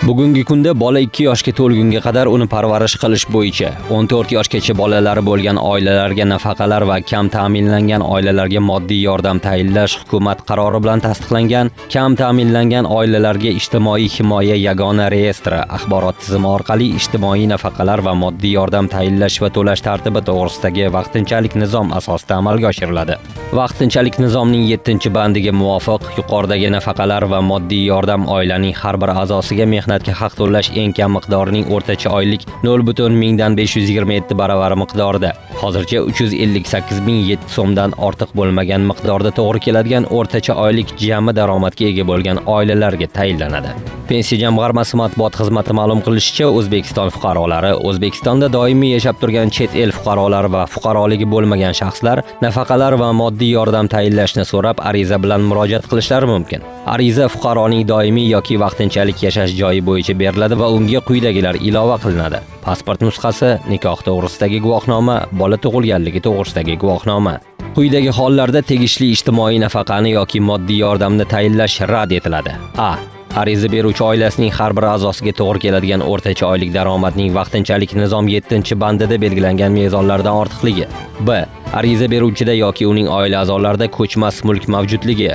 Bugungi kunda bola 2 yoshga to'lgunga qadar uni parvarish qilish bo'yicha 14 yoshgacha bolalari bo'lgan oilalarga nafaqalar va kam ta'minlangan oilalarga moddiy yordam tayinlash hukumat qarori bilan tasdiqlangan kam ta'minlangan oilalarga ijtimoiy himoya yagona reyestri axborot tizimi orqali ijtimoiy nafaqalar va moddiy yordam tayinlash va to'lash tartibi to'g'risidagi vaqtinchalik nizom asosida amalga oshiriladi. Vaqtinchalik nizomning 7-bandiga muvofiq yuqoridagi nafaqalar va moddiy yordam oilaning har bir a'zosiga mehnatga haq to'lash eng kam miqdorining o'rtacha oylik 0,527 baravari miqdorida, hozircha 358.007 so'mdan ortiq bo'lmagan miqdorda to'g'ri keladigan o'rtacha oylik jami daromadga ega bo'lgan oilalarga tayinlanadi. Pensiya jamg'armasi matbuot xizmati ma'lum qilishicha, O'zbekiston fuqarolari, O'zbekistonda doimiy yashab turgan chet el fuqarolari va fuqaroligi bo'lmagan shaxslar nafaqalar va moddiy yordam tayinlashni so'rab ariza bilan murojaat qilishlari mumkin. Ariza fuqaroning doimiy yoki vaqtinchalik yashash joyi bo'yicha beriladi va unga quyidagilar ilova qilinadi: pasport nusxasi, nikoh to'g'risidagi guvohnoma, bola tug'ilganligi to'g'risidagi guvohnoma. Quyidagi hollarda tegishli ijtimoiy nafaqani yoki moddiy yordamni tayinlash rad etiladi. A. Ariza beruvchi oilasining har bir a'zosiga to'g'ri keladigan o'rtacha oylik daromadning vaqtinchalik nizom 7-bandida belgilangan mezonlardan ortiqligi. B. Ariza beruvchida yoki uning oila a'zolarida ko'chmas mulk mavjudligi.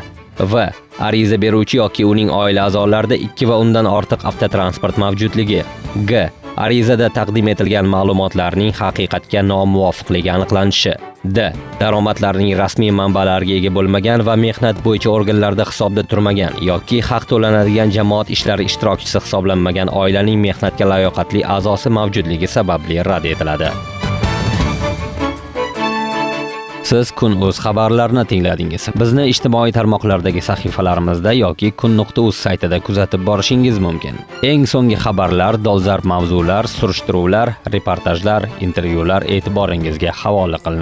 V. Ariza beruvchi yoki uning oila a'zolarida 2 va undan ortiq avtotransport mavjudligi. G. Arizada taqdim etilgan ma'lumotlarning haqiqatga nomuvofiqligi aniqlanishi. D. Daromadlarning rasmiy manbalariga ega bo'lmagan va mehnat bo'yicha organlarda hisobda turmagan yoki haq to'lanadigan jamoat ishlari ishtirokchisi hisoblanmagan oilaning mehnatga layoqatli a'zosi mavjudligi sababli rad etiladi. Siz Kun.uz xabarlarini tingladingiz. Bizni ijtimoiy tarmoqlardagi sahifalarimizda yoki kun.uz saytida kuzatib borishingiz mumkin. Eng so'nggi xabarlar, dolzarb mavzular, surishtiruvlar, reportajlar, intervyular e'tiboringizga havola qilinadi.